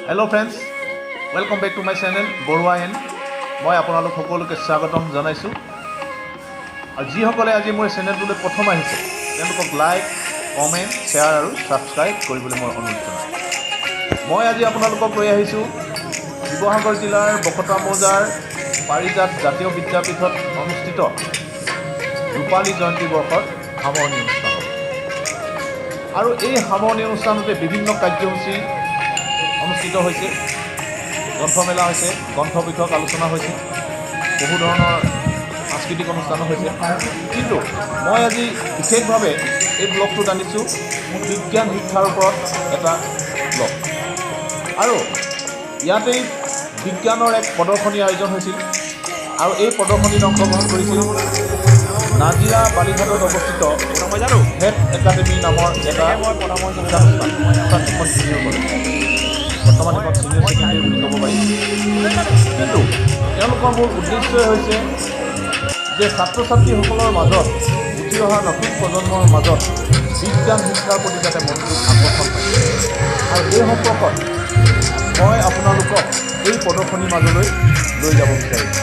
Hello friends, welcome back to my channel Borwain. মই আপোনালোক সকলোকে স্বাগতম জনাইছো। আৰু যিসকলে আজি মোৰ চেনেলটোলৈ প্ৰথম আহিছে তেওঁলোকক লাইক, কমেন্ট, শ্বেয়াৰ আৰু সাবস্ক্ৰাইব কৰিবলৈ মই অনুৰোধ জনাইছো। মই আজি আপোনালোকক লৈ আহিছো শিৱসাগৰ জিলাৰ বকতা মৌজাৰ পাৰিজাত জাতীয় বিদ্যাপীঠত অনুষ্ঠিত ৰূপালী জয়ন্তী বৰ্ষৰ সামৰণি অনুষ্ঠান। আৰু এই সামৰণি অনুষ্ঠানতে বিভিন্ন কাৰ্যসূচী অনুষ্ঠিত হৈছে, গ্ৰন্থমেলা হৈছে, গ্ৰন্থ বিষয়ক আলোচনা হৈছে, বহু ধৰণৰ সাংস্কৃতিক অনুষ্ঠানো হৈছে। কিন্তু মই আজি বিশেষভাৱে এই ব্লগটোত আনিছোঁ বিজ্ঞান শিক্ষাৰ ওপৰত এটা ব্লগ। আৰু ইয়াতেই বিজ্ঞানৰ এক প্ৰদৰ্শনী আয়োজন হৈছিল আৰু এই প্ৰদৰ্শনীত অংশগ্ৰহণ কৰিছিল নাজিৰা বালিঘাটত অৱস্থিত হেড একাডেমী নামৰ এটা বৰ্তমান এখন ছিনিয়ৰ ছেকেণ্ডেৰী বুলি ক'ব পাৰি। কিন্তু তেওঁলোকৰ মূল উদ্দেশ্যই হৈছে যে ছাত্ৰ ছাত্ৰীসকলৰ মাজত উঠি অহা নতুন প্ৰজন্মৰ মাজত বিজ্ঞান শিক্ষাৰ প্ৰতি যাতে মনোযোগ আকৰ্ষণ কৰে। আৰু এই সম্পৰ্কত মই আপোনালোকক এই প্ৰদৰ্শনীৰ মাজলৈ লৈ যাব বিচাৰিছোঁ।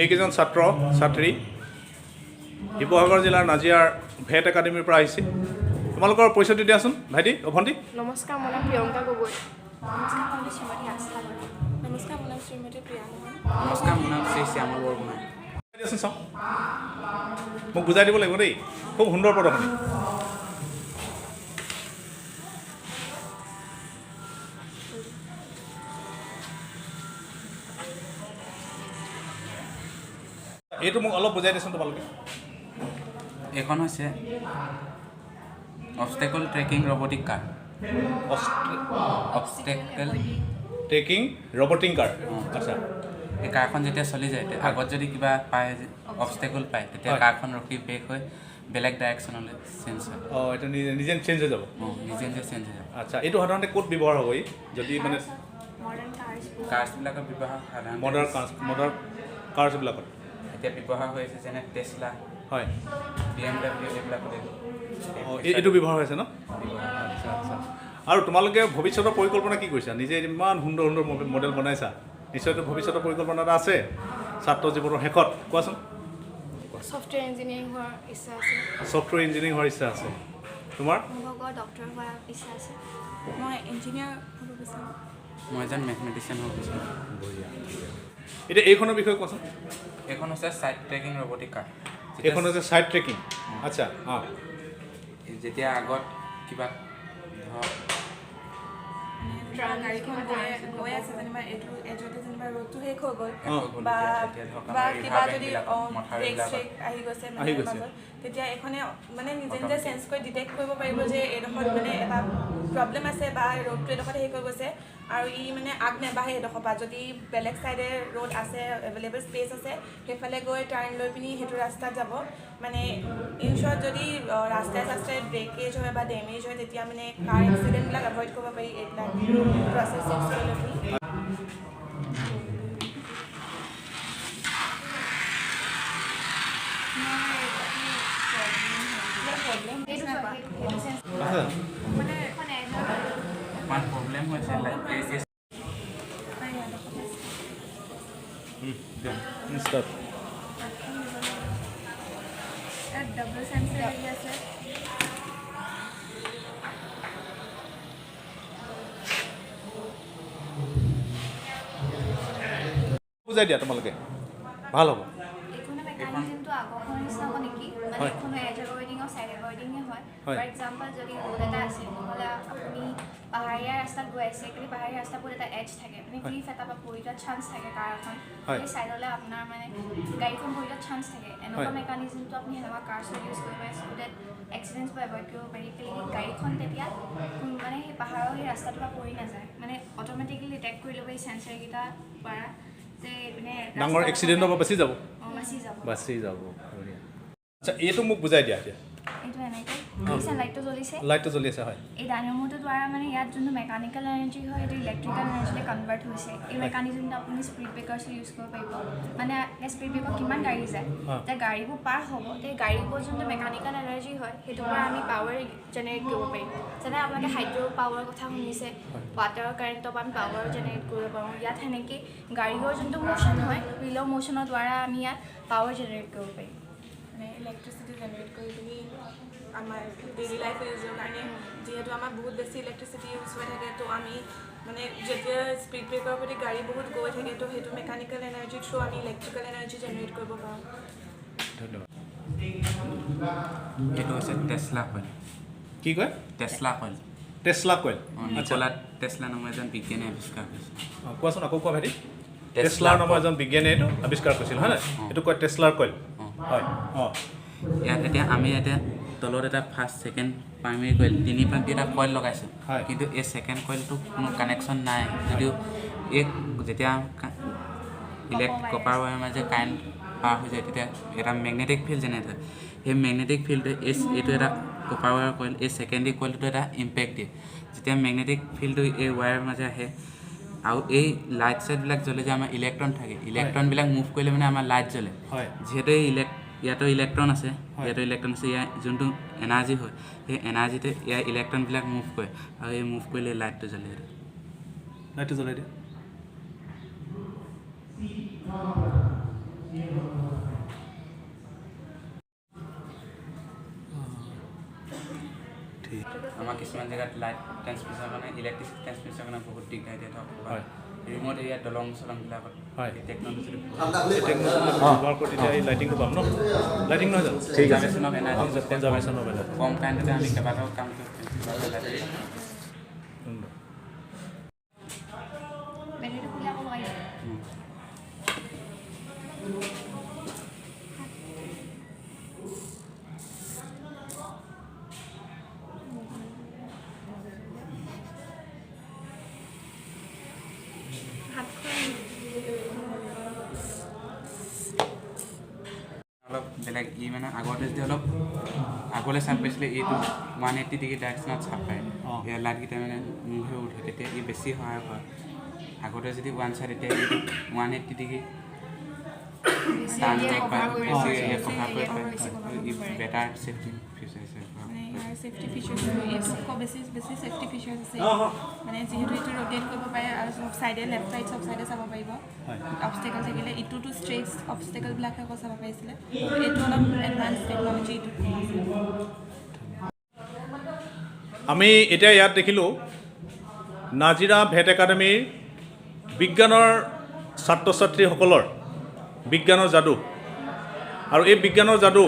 এইকেইজন ছাত্ৰ ছাত্ৰী শিৱসাগৰ জিলাৰ নাজিয়াৰ ভেট একাডেমীৰ পৰা আহিছে। তোমালোকৰ পৰিচয়টো দিয়াচোন ভাইটি, ভণ্টি। নমস্কাৰ, মোৰ নাম প্ৰিয়ংকা গগৈ। নমস্কাৰ, মোৰ নাম শ্ৰীমতী আস্থা গগৈ। নমস্কাৰ, মোৰ নাম শ্ৰীমতী প্ৰিয়া মোহন। নমস্কাৰ, মোৰ নাম শ্ৰী শ্যামল বৰগোহাঁই। দিয়াচোন চাওঁ, মোক বুজাই দিব লাগিব দেই। খুব সুন্দৰ প্ৰদৰ্শনী। এইটো মোক অলপ বুজাই দিয়াচোন তোমালোকে। এইখন হৈছে অবষ্টেকল ট্ৰেকিং ৰবটিক কাৰ। অবষ্টেকল ট্ৰেকিং ৰবটিং কাৰ। আচ্ছা, এই কাৰখন যেতিয়া চলি যায়, আগত যদি কিবা পায়, অবষ্টেকল পায়, তেতিয়া কাৰখন ৰখি ব্ৰেক হৈ বেলেগ ডাইৰেকশ্যনলৈ চেঞ্জ হয়। অঁ, এইটো নিজে চেঞ্জ হৈ যাব। নিজে নিজে চেঞ্জ হৈ যাব। আচ্ছা, এইটো সাধাৰণতে ক'ত ব্যৱহাৰ হ'ব? যদি মানে কাৰ্ছবিলাকত ব্যৱহাৰ সাধাৰণতে মডাৰ্ণ কাৰ্ছবিলাকত এতিয়া ব্যৱহাৰ হৈ আছে, যেনে টেছলা, হয়, BMW এইবিলাকত। অঁ, এইটো ব্যৱহাৰ হৈছে ন? আচ্ছা আচ্ছা। আৰু তোমালোকে ভৱিষ্যতৰ পৰিকল্পনা কি কৰিছা? নিজে ইমান সুন্দৰ সুন্দৰ মডেল বনাইছা, নিশ্চয়তো ভৱিষ্যতৰ পৰিকল্পনা এটা আছে ছাত্ৰ জীৱনৰ শেষত। কোৱাচোন। ছফ্টৱেৰ ইঞ্জিনিয়াৰিং হোৱাৰ ইচ্ছা আছে। ছফ্টৱেৰ ইঞ্জিনিয়াৰিং হোৱাৰ ইচ্ছা আছে। তোমাৰ? মোৰ ডক্টৰ হোৱাৰ ইচ্ছা আছে। মই ইঞ্জিনিয়াৰ হ'ব বিচাৰোঁ। মই এজন মেথমেটিচিয়ান হ'ব বিচাৰোঁ। এতিয়া এইখনৰ বিষয়ে কোৱাচোন। এইখন হৈছে ছাইড ট্ৰেকিং ৰবটিক কাৰ। এইখন হৈছে ছাইড ট্ৰেকিং। আচ্ছা, অঁ, যেতিয়া আগত কিবা গাড়ীখন গৈ আছে, যেনিবা এইটো এজতে যেনিবা ৰ'দটো শেষ হৈ গ'ল, বা কিবা যদি ব্ৰেক ষ্ট্ৰেক আহি গৈছে মাজত, তেতিয়া এইখনে মানে নিজে নিজে চেঞ্জ কৰি ডিটেক্ট কৰিব পাৰিব যে এইডোখৰত মানে এটা প্ৰব্লেম আছে, বা ৰ'দটো এইডোখৰত শেষ হৈ গৈছে আৰু ই মানে আগ নেবাঢ়ে এইডোখৰ পৰা। যদি বেলেগ ছাইডে ৰ'দ আছে, এভেইলেবল স্পেচ আছে, সেইফালে গৈ টাৰ্ণ লৈ পিনি সেইটো ৰাস্তাত যাব। মানে ইনশ্বৰ্ট যদি ৰাস্তাই চাস্তাই ব্ৰেকেজ হয় বা ডেমেজ হয়, তেতিয়া মানে কাৰ এক্সিডেণ্টবিলাক এভইড কৰিব পাৰি এইবিলাক প্ৰচেছ ইউজ কৰি লৈ পিনি। অকণমান প্ৰব্লেম হৈছে, ডাবল চেঞ্চাৰ লাগি আছে। বুজাই দিয়া তোমালোকে, ভাল হ'ব। এইখনৰ মেকানিজমটো আগৰখনৰ নিচিনা হ'ব নেকি? মানে এইখনো এজ এভইডিং আৰু ছাইড এভইডিঙে হয়। ফৰ এক্সাম্পল, যদি ৰ'ড এটা আছে, নহ'লে আপুনি পাহাৰীয়া ৰাস্তাত গৈ আছে, কিন্তু পাহাৰীয়া ৰাস্তাবোৰ এটা এজ থাকে, মানে ক্লিফ এটা বা পৰি যোৱাৰ চান্স থাকে কাৰ এখন, সেই ছাইডলৈ আপোনাৰ মানে গাড়ীখন পৰি যোৱাৰ চান্স থাকে। এনেকুৱা মেকানিজমটো আপুনি সেনেকুৱা কাৰ্ছত ইউজ কৰিব পাৰে, চ' ডেট এক্সিডেণ্টছবোৰ এভইড কৰিব পাৰি। গাড়ীখন তেতিয়া মানে সেই পাহাৰৰ সেই ৰাস্তাটোৰ পৰা পৰি নাযায়, মানে অট'মেটিকেলি ডিটেক্ট কৰি ল'ব এই চেঞ্চাৰকেইটাৰ পৰা যে মানে ডাঙৰ এক্সিডেণ্টৰ পৰা বাচি যাব। বাচি যাব। বাচি যাব। আচ্ছা, এইটো মোক বুজাই দিয়া এতিয়া। এইটো এনেকৈ দেখিছে লাইটটো জ্বলি আছে হয় এই ডাইনামোটোৰ দ্বাৰা মানে ইয়াত যোনটো মেকানিকেল এনাৰ্জি হয় এইটো ইলেক্ট্ৰিকেল এনাৰ্জিলৈ কনভাৰ্ট হৈছে এই মেকানিজমটো আপুনি স্পীড ব্ৰেকাৰ্ছ ইউজ কৰিব পাৰিব মানে স্পীড ব্ৰেকাৰ কিমান গাড়ী যায় এতিয়া গাড়ীবোৰ পাৰ হ'ব সেই গাড়ীবোৰ যোনটো মেকানিকেল এনাৰ্জি হয় সেইটোৰ পৰা আমি পাৱাৰ জেনেৰেট কৰিব পাৰিম যেনে আপোনালোকে হাইড্ৰ' পাৱাৰ কথা শুনিছে ৱাটাৰৰ কাৰেণ্টৰ পৰা আমি পাৱাৰ জেনেৰেট কৰিব পাৰোঁ ইয়াত সেনেকৈ গাড়ীৰ যোনটো মোশ্যন হয় হুইলৰ মোশ্যনৰ দ্বাৰা আমি ইয়াত পাৱাৰ জেনেৰেট কৰিব পাৰিম মানে ইলেক্ট্ৰিচিটি জেনেৰেট কৰি পিনি আমাৰ ডেইলি লাইফ ইউজৰ কাৰণে যিহেতু আমাৰ বহুত বেছি ইলেক্ট্ৰিচিটি ইউজ হৈ থাকে তো আমি মানে যেতিয়া স্পীড ব্ৰেকৰ প্ৰতি গাড়ী বহুত গৈ থাকে তো সেইটো মেকানিকেল এনাৰ্জি থ্ৰু আমি ইলেক্ট্ৰিকেল এনাৰ্জি জেনেৰেট কৰিব পাৰোঁ ধন্যবাদ এইটো হৈছে টেছলা কইল কি কয় টেছলা কইল নিকোলা টেছলা নামৰ এজন বিজ্ঞানীয়ে আৱিষ্কাৰ কৰিছিল কোৱাচোন আকৌ কোৱা ভাইটি টেছলাৰ নামৰ এজন বিজ্ঞানীয়ে এইটো আৱিষ্কাৰ কৰিছিল হয় নাই এইটো কয় টেছলাৰ কইল হয় ইয়াত আমি তলত এটা ফাৰ্ষ্ট ছেকেণ্ড প্ৰাইমেৰী কইল তিনিটা কইল লগাইছোঁ কিন্তু এই ছেকেণ্ড কইলটো কোনো কানেকশ্যন নাই যদিও এই যেতিয়া কপাৰ ৱায়াৰ মাজে কাৰেণ্ট পাৰ হৈ যায় তেতিয়া এটা মেগনেটিক ফিল্ড জেনেৰেট হয় সেই মেগনেটিক ফিল্ডটোৱে এইটো এটা কপাৰ ৱায়াৰ কইল এই ছেকেণ্ডেৰী কইলটো এটা ইম্পেক্ট দিয়ে যেতিয়া মেগনেটিক ফিল্ডটো এই ৱায়াৰৰ মাজে আহে আৰু এই লাইট চাইটবিলাক জ্বলে যে আমাৰ ইলেক্ট্ৰন থাকে ইলেক্ট্ৰনবিলাক মুভ কৰিলে মানে আমাৰ লাইট জ্বলে যিহেতু ইয়াতো ইলেক্ট্ৰন আছে ইয়াৰ যোনটো এনাৰ্জি হয় সেই এনাৰ্জিতে ইয়াৰ ইলেক্ট্ৰনবিলাক মুভ কৰে আৰু এই মুভ কৰিলে লাইটটো জ্বলে দিয়ে আমাৰ কিছুমান জেগাত লাইট ট্ৰেন্সমিশ্যনৰ কাৰণে ইলেক্ট্ৰিচিটি ট্ৰেন্সমিশ্যনৰ কাৰণে বহুত দিগদাৰ দিয়ে ধৰক ৰিম'ট এৰিয়া দলং চলংবিলাকত টেকন'লজি ব্যৱহাৰ কৰি তেতিয়া এই লাইটিংটো পাম ন লাইটিং নহয় জানো কনজাৰ্ভেশ্যন অফ এনাৰ্জি কম কাৰেণ্টতে আমি কেইবাটাও কাম কৰিব বেটেৰীটো খুলি আকৌ লগাই দিব অলপ বেলেগ মানে আগতে যদি অলপ আগলৈ চাপ পাইছিলে এইটো 180 ডিগ্ৰী ডাইৰেকশ্যনত চাপ পায় লাইটকেইটা মানে মুভ হৈ উঠে তেতিয়া ই বেছি সহায়ক হয় আগতে যদি ওৱান চাইড এতিয়া 180 degree better safety features safety features এইটো বেছি ছেফটি ফিচাৰ্ছ আছে মানে যিহেতু এইটো ৰ'টেট কৰিব পাৰে আৰু চব চাইডে লেফ্ট ৰাইট চব চাইডে চাব পাৰিব অবষ্টেকল থাকিলে ইটোতো ষ্ট্ৰেইট অবষ্টেকলবিলাক আকৌ চাব পাৰিছিলে এইটো অলপ এডভান্স টেকন'লজি এইটো আমি এতিয়া ইয়াত দেখিলোঁ নাজিৰা ভেট একাডেমীৰ বিজ্ঞানৰ ছাত্ৰ ছাত্ৰীসকলৰ বিজ্ঞানৰ যাদু আৰু এই বিজ্ঞানৰ যাদু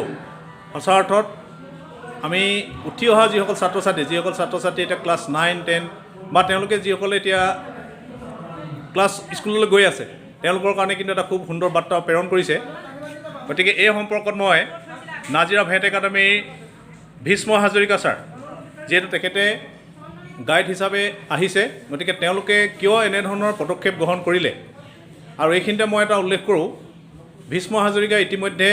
সঁচা অৰ্থত আমি উঠি অহা যিসকল ছাত্ৰ ছাত্ৰী এতিয়া ক্লাছ 9, 10 বা তেওঁলোকে যিসকলে এতিয়া ক্লাছ স্কুললৈ গৈ আছে তেওঁলোকৰ কাৰণে কিন্তু এটা খুব সুন্দৰ বাৰ্তা প্ৰেৰণ কৰিছে গতিকে এই সম্পৰ্কত মই নাজিৰা ভেট একাডেমীৰ ভীষ্ম হাজৰিকা ছাৰ যিহেতু তেখেতে গাইড হিচাপে আহিছে গতিকে তেওঁলোকে কিয় এনেধৰণৰ পদক্ষেপ গ্ৰহণ কৰিলে আৰু এইখিনিতে মই এটা উল্লেখ কৰোঁ ভীষ্ম হাজৰিকা ইতিমধ্যে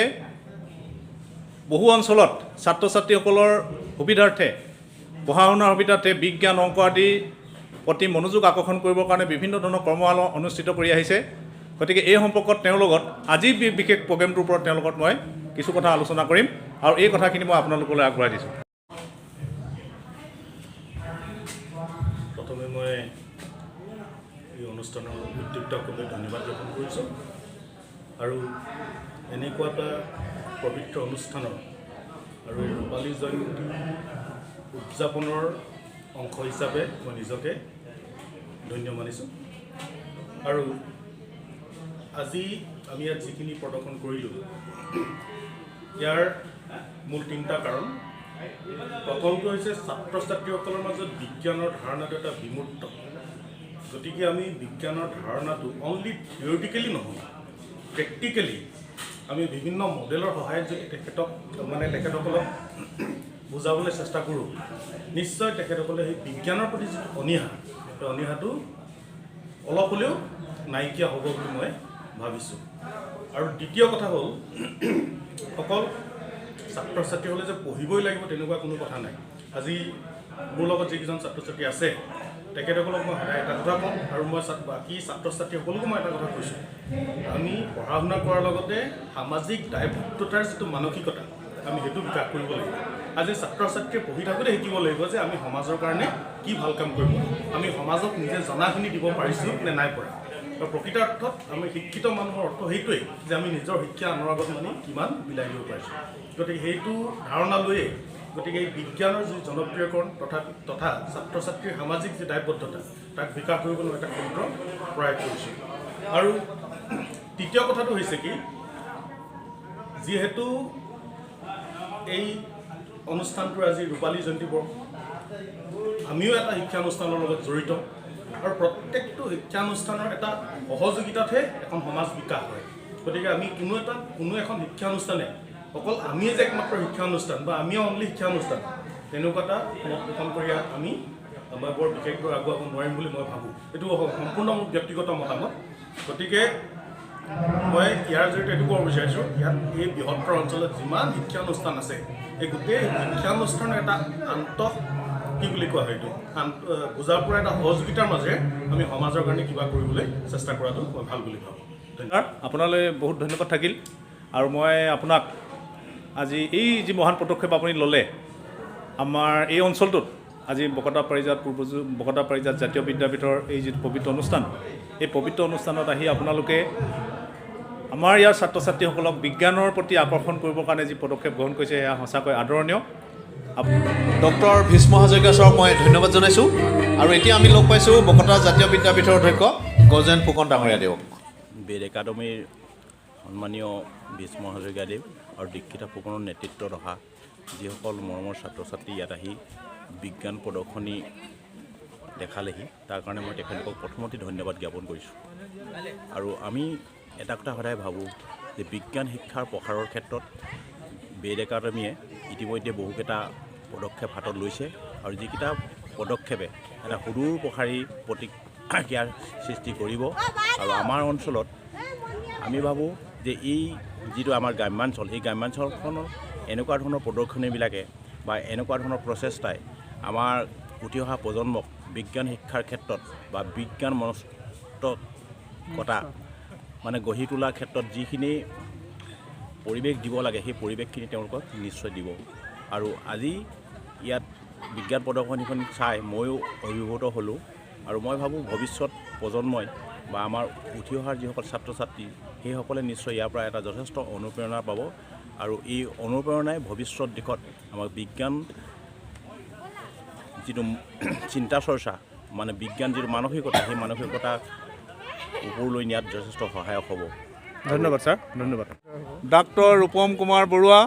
বহু অঞ্চলত ছাত্ৰ ছাত্ৰীসকলৰ সুবিধাৰ্থে পঢ়া শুনাৰ সুবিধাৰ্থে বিজ্ঞান অংক আদিৰ প্ৰতি মনোযোগ আকৰ্ষণ কৰিবৰ কাৰণে বিভিন্ন ধৰণৰ কৰ্মশালা অনুষ্ঠিত কৰি আহিছে গতিকে এই সম্পৰ্কত তেওঁৰ লগত আজি বিশেষ প্ৰগ্ৰেমটোৰ ওপৰত তেওঁৰ লগত মই কিছু কথা আলোচনা কৰিম আৰু এই কথাখিনি মই আপোনালোকলৈ আগবঢ়াই দিছোঁ প্ৰথমে মই এই অনুষ্ঠানৰ উদ্যোক্তাসকলক ধন্যবাদ জ্ঞাপন কৰিছোঁ আৰু এনেকুৱা এটা পবিত্ৰ অনুষ্ঠানৰ আৰু ৰূপালী জয়ন্তী উদযাপনৰ অংশ হিচাপে মই নিজকে ধন্য মানিছোঁ আৰু আজি আমি ইয়াত যিখিনি প্ৰদৰ্শন কৰিলোঁ ইয়াৰ মূল 3টা কাৰণ প্ৰথমটো হৈছে ছাত্ৰ ছাত্ৰীসকলৰ মাজত বিজ্ঞানৰ ধাৰণাটো এটা বিমূৰ্ত গতিকে আমি বিজ্ঞানৰ ধাৰণাটো অনলি থিয়ৰিটিকেলি নহয় প্ৰেক্টিকেলি আমি বিভিন্ন মডেলৰ সহায়ত যদি তেখেতসকলক বুজাবলৈ চেষ্টা কৰোঁ নিশ্চয় তেখেতসকলে সেই বিজ্ঞানৰ প্ৰতি যিটো অনীহা সেই অনীহাটো অলপ হ'লেও নাইকিয়া হ'ব বুলি মই ভাবিছোঁ আৰু দ্বিতীয় কথা হ'ল অকল ছাত্ৰ ছাত্ৰীসকলে যে পঢ়িবই লাগিব তেনেকুৱা কোনো কথা নাই। আজি মোৰ লগত যিকেইজন ছাত্ৰ ছাত্ৰী আছে তেখেতসকলক মই সদায় এটা কথা কওঁ, আৰু মই বাকী ছাত্ৰ ছাত্ৰীসকলকো মই এটা কথা কৈছোঁ, আমি পঢ়া শুনা কৰাৰ লগতে সামাজিক দায়বদ্ধতাৰ যিটো মানসিকতা আমি সেইটো বিকাশ কৰিব লাগিব। আজি ছাত্ৰ ছাত্ৰীয়ে পঢ়ি থাকোঁতে শিকিব লাগিব যে আমি সমাজৰ কাৰণে কি ভাল কাম কৰিব, আমি সমাজক নিজে জনাখিনি দিব পাৰিছোঁ নে নাই পৰা। আৰু প্ৰকৃতাৰ্থত আমি শিক্ষিত মানুহৰ অৰ্থ সেইটোৱেই যে আমি নিজৰ শিক্ষা আনৰ আগত মানে কিমান বিলাই দিব পাৰিছোঁ। গতিকে সেইটো ধাৰণা লৈয়ে গতিকে এই বিজ্ঞানৰ যি জনপ্ৰিয়কৰণ তথা ছাত্ৰ ছাত্ৰীৰ সামাজিক যি দায়বদ্ধতা তাক বিকাশ কৰিবলৈ এটা ক্ষুদ্ৰ প্ৰয়াস কৰিছোঁ। আৰু তৃতীয় কথাটো হৈছে কি, যিহেতু এই অনুষ্ঠানটোৰ আজি ৰূপালী জয়ন্তী বৰ্ষ, আমিও এটা শিক্ষানুষ্ঠানৰ লগত জড়িত, আৰু প্ৰত্যেকটো শিক্ষানুষ্ঠানৰ এটা সহযোগিতাতহে এখন সমাজ বিকাশ হয়। গতিকে আমি কোনো এখন শিক্ষানুষ্ঠানে অকল আমিয়ে যে একমাত্ৰ শিক্ষানুষ্ঠান বা আমিয়ে অনলি শিক্ষানুষ্ঠান তেনেকুৱা এটা মত পোষণ কৰি আমি বৰ বিশেষকৈ আগুৱাব নোৱাৰিম বুলি মই ভাবোঁ। এইটো সম্পূৰ্ণ মোৰ ব্যক্তিগত মতামত। গতিকে মই ইয়াৰ জৰিয়তে এইটো ক'ব বিচাৰিছোঁ, ইয়াত এই বৃহত্তৰ অঞ্চলত যিমান শিক্ষানুষ্ঠান আছে এই গোটেই শিক্ষানুষ্ঠানৰ এটা কি বুলি কোৱা হয়, এইটো বুজাৰ পৰা এটা সহযোগিতাৰ মাজেৰে আমি সমাজৰ কাৰণে কিবা কৰিবলৈ চেষ্টা কৰাটো মই ভাল বুলি ভাবোঁ। আপোনালৈ বহুত ধন্যবাদ থাকিল। আৰু মই আপোনাক আজি এই যি মহান পদক্ষেপ আপুনি ল'লে, আমাৰ এই অঞ্চলটোত আজি বকতা পাৰিজাত জাতীয় বিদ্যাপীঠৰ এই যিটো পবিত্ৰ অনুষ্ঠান, এই পবিত্ৰ অনুষ্ঠানত আহি আপোনালোকে আমাৰ ইয়াৰ ছাত্ৰ ছাত্ৰীসকলক বিজ্ঞানৰ প্ৰতি আকৰ্ষণ কৰিবৰ কাৰণে যি পদক্ষেপ গ্ৰহণ কৰিছে সেয়া সঁচাকৈ আদৰণীয়। ডক্টৰ ভীষ্ম হাজৰিকা ছাৰক মই ধন্যবাদ জনাইছোঁ। আৰু এতিয়া আমি লগ পাইছোঁ বকতা জাতীয় বিদ্যাপীঠৰ অধ্যক্ষ গজেন ফুকন ডাঙৰীয়া দেৱক। বেদ একাডেমীৰ সন্মানীয় ভীষ্ম হাজৰিকাদেৱ আৰু দীক্ষিতা ফুকনৰ নেতৃত্বত অহা যিসকল মৰমৰ ছাত্ৰ ছাত্ৰী ইয়াত আহি বিজ্ঞান প্ৰদৰ্শনী দেখালেহি, তাৰ কাৰণে মই তেখেতলোকক প্ৰথমতে ধন্যবাদ জ্ঞাপন কৰিছোঁ। আৰু আমি এটা কথা সদায় ভাবোঁ যে বিজ্ঞান শিক্ষাৰ প্ৰসাৰৰ ক্ষেত্ৰত বেদ একাডেমীয়ে ইতিমধ্যে বহুকেইটা পদক্ষেপ হাতত লৈছে, আৰু যিকেইটা পদক্ষেপে এটা সুদূৰ প্ৰসাৰী প্ৰতিক্ৰিয়াৰ সৃষ্টি কৰিব। আৰু আমাৰ অঞ্চলত আমি ভাবোঁ যে এই যিটো আমাৰ গ্ৰাম্যাঞ্চল, এই গ্ৰাম্যাঞ্চলখনৰ এনেকুৱা ধৰণৰ প্ৰদৰ্শনীবিলাকে বা এনেকুৱা ধৰণৰ প্ৰচেষ্টাই আমাৰ উঠি অহা প্ৰজন্মক বিজ্ঞান শিক্ষাৰ ক্ষেত্ৰত বা বিজ্ঞান মনস্তকতা মানে গঢ়ি তোলাৰ ক্ষেত্ৰত যিখিনি পৰিৱেশ দিব লাগে সেই পৰিৱেশখিনি তেওঁলোকক নিশ্চয় দিব। আৰু আজি ইয়াত বিজ্ঞান প্ৰদৰ্শনীখন চাই ময়ো অভিভূত হ'লোঁ। আৰু মই ভাবোঁ ভৱিষ্যত প্ৰজন্মই বা আমাৰ উঠি অহাৰ যিসকল ছাত্ৰ ছাত্ৰী সেইসকলে নিশ্চয় ইয়াৰ পৰা এটা যথেষ্ট অনুপ্ৰেৰণা পাব। আৰু এই অনুপ্ৰেৰণাই ভৱিষ্যত দিশত আমাক বিজ্ঞান যিটো চিন্তা চৰ্চা মানে বিজ্ঞান যিটো মানসিকতা, সেই মানসিকতা ওপৰলৈ নিয়াত যথেষ্ট সহায়ক হ'ব। ধন্যবাদ ছাৰ, ধন্যবাদ। ডাক্তৰ ৰূপম কুমাৰ বৰুৱা,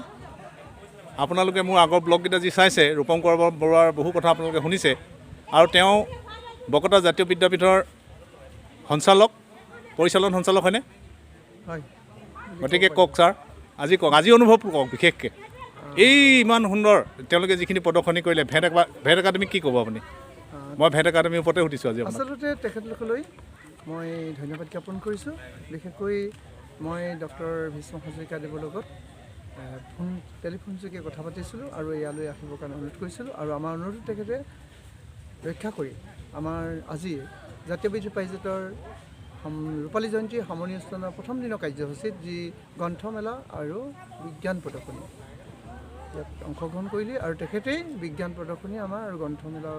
আপোনালোকে মোৰ আগৰ ব্লগকেইটা যি চাইছে, ৰূপম কুমাৰ বৰুৱাৰ বহু কথা আপোনালোকে শুনিছে। আৰু তেওঁ বকতা জাতীয় বিদ্যাপীঠৰ পৰিচালন সঞ্চালক হয়নে? হয়। গতিকে কওক ছাৰ, আজি কওক, আজি অনুভৱ কওক বিশেষকৈ এই ইমান সুন্দৰ তেওঁলোকে যিখিনি প্ৰদৰ্শনী কৰিলে। ভেট একাডেমীক কি ক'ব আপুনি? মই ভেট একাডেমীৰ ওপৰতে সুধিছোঁ আজি। আচলতে তেখেতলোকলৈ মই ধন্যবাদ জ্ঞাপন কৰিছোঁ। বিশেষকৈ মই ডক্টৰ ভীষ্ম হাজৰিকাদেৱৰ লগত টেলিফোনযোগে কথা পাতিছিলোঁ আৰু ইয়ালৈ আহিবৰ কাৰণে অনুৰোধ কৰিছিলোঁ। আৰু আমাৰ অনুৰোধ তেখেতে ৰক্ষা কৰি আমাৰ আজি জাতীয় বিদ্যুৎ পাৰিজাতৰ ৰূপালী জয়ন্তী সামৰণি অনুষ্ঠানৰ প্ৰথম দিনৰ কাৰ্যসূচীত যি গ্ৰন্থমেলা আৰু বিজ্ঞান প্ৰদৰ্শনী ইয়াত অংশগ্ৰহণ কৰিলে, আৰু তেখেতেই বিজ্ঞান প্ৰদৰ্শনী আমাৰ আৰু গ্ৰন্থমেলা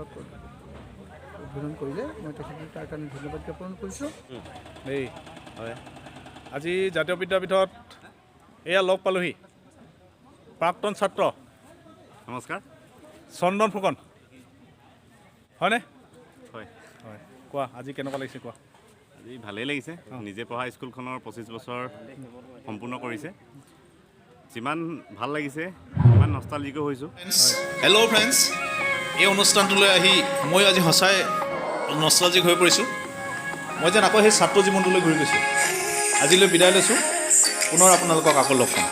উদ্বোধন কৰিলে। মই তেখেতক তাৰ কাৰণে ধন্যবাদ জ্ঞাপন কৰিছোঁ। দেই হয়, আজি জাতীয় বিদ্যাপীঠত এয়া লগ পালোহি প্ৰাক্তন ছাত্ৰ, নমস্কাৰ, চন্দন ফুকন হয়নে? হয় হয়, কোৱা আজি কেনেকুৱা লাগিছে কোৱা? আজি ভালেই লাগিছে। নিজে পঢ়া স্কুলখনৰ 25 বছৰ সম্পূৰ্ণ কৰিছে। যিমান ভাল লাগিছে সিমান নষ্টালজিকো হৈছোঁ। হেল্ল' ফ্ৰেণ্ডছ, এই অনুষ্ঠানটোলৈ আহি মই আজি সঁচাই নষ্টালজিক হৈ পৰিছোঁ। মই যেন আকৌ সেই ছাত্ৰ জীৱনটোলৈ ঘূৰি গৈছোঁ। আজিলৈ বিদায় লৈছোঁ, পুনৰ আপোনালোকক আকৌ লগ পাম।